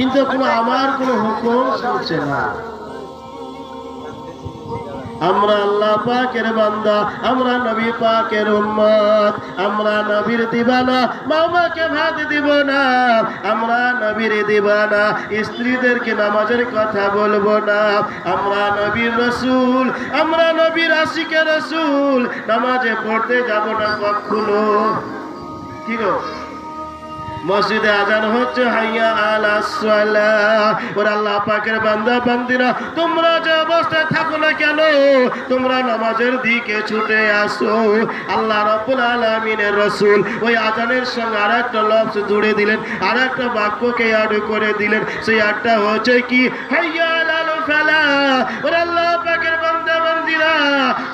কিন্তু আমার কোনো হুকুম শুনছে না। আমরা আল্লাহ পাকের বান্দা, আমরা নবী পাকের উম্মত, আমরা নবীর দিবানা, মামাকে ভাত দিব না, আমরা নবীর দিবানা, স্ত্রীদেরকে নামাজের কথা বলবো না, আমরা নবীর রসুল, আমরা নবীর আশিকের রসুল, নামাজে পড়তে যাব না কখনো। কি গো, মসজিদে আজান হচ্ছে, হাইয়া আলাস সালাহ। ওরে আল্লাহ পাকের বান্দা বান্দিরা, তোমরা যে অবস্থায় থাকো না কেন, তোমরা নামাজের দিকে ছুটে আসো। আল্লাহ রাব্বুল আলামিনের রাসূল ওই আজানের সঙ্গে আরেকটা লফজ জুড়ে দিলেন, আরেকটা বাক্যকে অ্যাড করে দিলেন। সেই অ্যাডটা হচ্ছে কি, হাইয়া আলাল ফালাহ। ওরে আল্লাহ পাকের বান্দা বান্দিরা,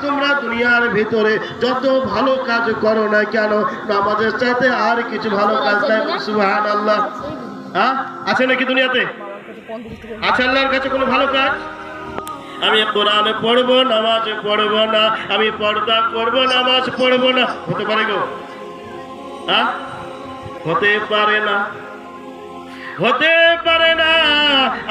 তোমরা দুনিয়ার ভিতরে যত ভালো কাজ করো না কেন, নামাজের চাইতে আর কিছু ভালো কাজ নাই। সুবহানাল্লাহ। হ্যাঁ, আছে নাকি দুনিয়াতে? আছে আল্লাহর কাছে কোনো ভালো কাজ? আমি কোরআনে পড়বো, নামাজে পড়বো না, আমি পর্দা করবো, নামাজ পড়বো না, হতে পারে গো? হ্যাঁ, হতে পারে না, হতে পারে না।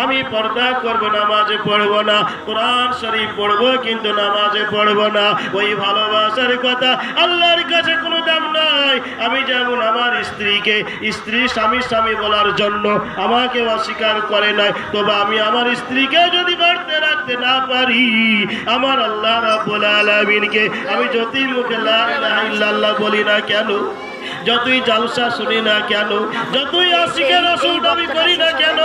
আমি পর্দা করব, নামাজে পড়বো না, কোরআন শরীফ পড়বো কিন্তু নামাজে পড়বো না। ওই ভালোবাসার কথা আল্লাহর কাছে কোনো দাম নাই। আমি যেমন আমার স্ত্রীকে স্ত্রী স্বামী স্বামী বলার জন্য আমাকে অস্বীকার করে নাই, তবে আমি আমার স্ত্রীকে যদি বাড়তে রাখতে না পারি, আমার আল্লাহ রাব্বুল আলামিনকে আমি যতই মুখে লা ইলাহা ইল্লাল্লাহ বলি না কেন, যতই জালসা শুনি না কেন, যতই আশিকের রাসূল দাবি করি না কেন,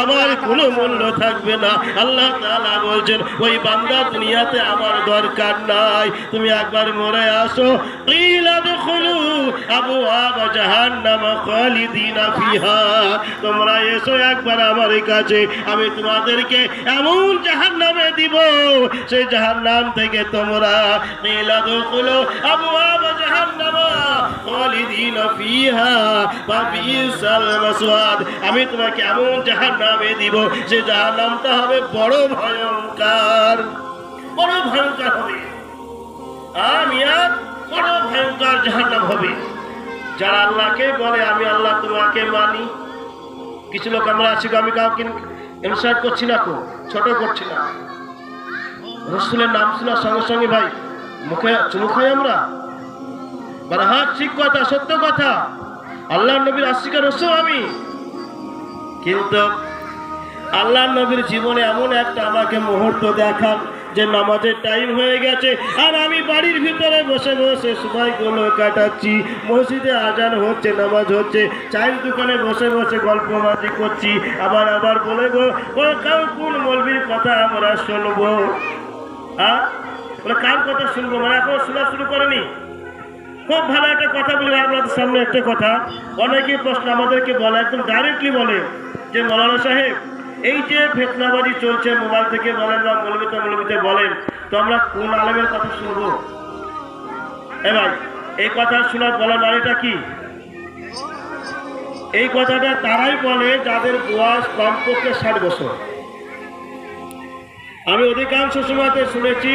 আমার কোনো মূল্য থাকবে না। আল্লাহ তাআলা বলছেন, ওই বান্দা দুনিয়াতে আমার দরকার নাই, তুমি একবার মরে আসো। কিলা দুখুলু আবওয়াব জাহান্নাম খালিদিনা ফিহা। তোমরা এসো একবার আমার কাছে, আমি তোমাদেরকে এমন জাহান্নামে দিব, সেই জাহান্নাম থেকে তোমরা কিলা দুখুলু আবওয়াব জাহান্নাম খালিদিনা ফিহা ওয়া বিসাল মাসওয়াদ। আমি তোমাকে এমন জাহান্নামে দিব, যে জাহান্নামটা হবে বড় ভয়ঙ্কর, বড় ভয়ঙ্কর হবে। আমিয়াত বড় ভয়ঙ্কর জাহান্নাম হবে। যারা আল্লাহকে বলে আমি আল্লাহ তোমাকে মানি, কিছু লোক আমরা আছি, আমি কাউকে ইনসাল্ট করছি না, কো ছোট করছি না, রাসূলের নাম শোনার সঙ্গে সঙ্গে ভাই মুখে চুমু খাই আমরা। বারহাত ঠিক কথা, সত্য কথা, আল্লাহ নবীর আশিকের রাসূল আমি। কিন্তু আল্লাহ নবীর জীবনে এমন একটা আমাকে মুহূর্ত দেখান যে নামাজের টাইম হয়ে গেছে, আর আমি বাড়ির ভিতরে বসে বসে সময়গুলো কাটাচ্ছি, মসজিদে আজান হচ্ছে, নামাজ হচ্ছে, চায়ের দোকানে বসে বসে গল্প মাজি করছি, আবার আবার বলে গো কোন মৌলবীর কথা আমরা শুনবো? হ্যাঁ, কার কথা শুনবো? মানে এখন শোনা শুরু করেনি। খুব ভালো একটা কথা বলি আপনাদের সামনে, একটা কথা অনেকেই প্রশ্ন আমাদেরকে বলে, একদম ডাইরেক্টলি বলে যে মৌলানা সাহেব, এই যে ফিতনাবাজি চলছে, মোবাইল থেকে বলেন বা মৌলবীতে বলেন, তো আমরা কোন আলেমের কথা শুনবো? ভাই, এই কথা শোনার বলার মানেটা কি? এই কথাটা তারাই বলে যাদের বয়স কমপক্ষে 60 বছর। আমি অধিকাংশ সময়তে শুনেছি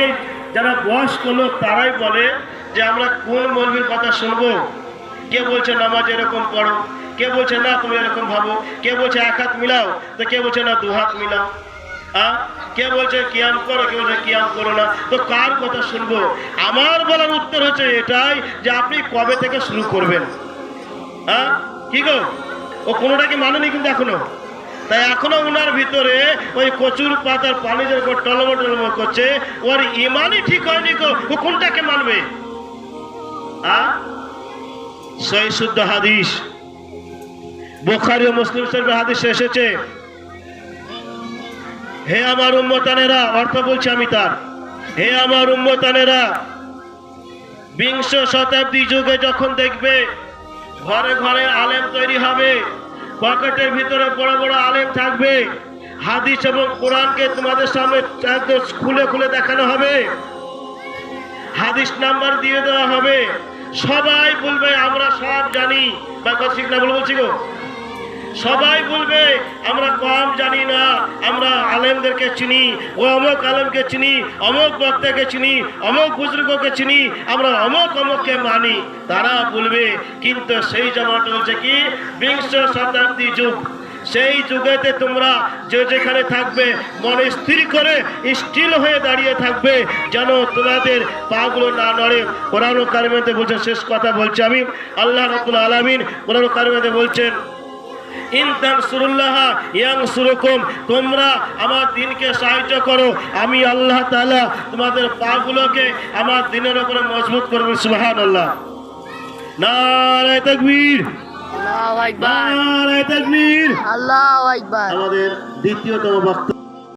যারা বয়স্ক লোক তারাই বলে যে আমরা কোন মৌলবীর কথা শুনবো। কে বলছে নামাজ এরকম পড়ো, কে বলছে না তুমি এরকম ভাবো, কে বলছে এক হাত মিলাও, তো কে বলছে না দু হাত মিলাও, কে বলছে কিয়াম করো, কে বলছে কিয়াম করো না। তো কার কথা শুনবো? আমার বলার উত্তর হচ্ছে এটাই যে আপনি কবে থেকে শুরু করবেন। কি গো, ও কোনোটাকে মানেনি কিন্তু এখনো। তাই এখনো ওনার ভিতরে ওই কচুর পাতার পানি যে টলমো টলমো করছে, ওর ইমানই ঠিক হয়নি গো, ও কোনটাকে মানবে? সহি শুদ্ধ হাদিস, বুখারী ও মুসলিম শরীফের হাদিসে এসেছে, হে আমার উম্মতানেরা, অর্থ বলছি আমি তার, হে আমার উম্মতানেরা, বিংশ শতাব্দী যুগে যখন দেখবে ঘরে ঘরে আলেম তৈরি হবে, পকেটের ভিতরে বড় বড় আলেম থাকবে, হাদিস এবং কোরআনকে তোমাদের সামনে একদম খুলে খুলে দেখানো হবে, হাদিস নাম্বার দিয়ে দেওয়া হবে, সবাই বলবে আমরা সব জানি, বা কথা ঠিক না বলছি গো, সবাই বলবে আমরা কম জানি না, আমরা আলেমদেরকে চিনি, ও অমুক আলেমকে চিনি, অমুক বক্তাকে চিনি, অমুক বুজুর্গকে চিনি, আমরা অমুক অমুককে মানি, তারা বলবে। কিন্তু সেই জামাটা হচ্ছে কি বিংশ শতাব্দী যুগ, সেই যুগেতে তোমরা যে যেখানে থাকবে মনে স্থির করে স্টিল হয়ে দাঁড়িয়ে থাকবে, যেন তোমাদের পাগুলো না নড়ে। কোরআন কারিমেতে বলছেন, শেষ কথা বলছি আমি, আল্লাহ রাব্বুল আলামিন কোরআন কারিমেতে বলছেন, ইন তানসুরুল্লাহ ইয়ানসুরুকুম, তোমরা আমার দ্বীনকে সাহায্য করো, আমি আল্লাহ তাআলা তোমাদের পাগুলোকে আমার দ্বীনের উপরে মজবুত করব। সুবহানাল্লাহ। নারে তাকবীর, আল্লাহু আকবার, নারে তাকবীর। আল্লাহু আকবার। আমাদের দ্বিতীয়তম বক্তব্য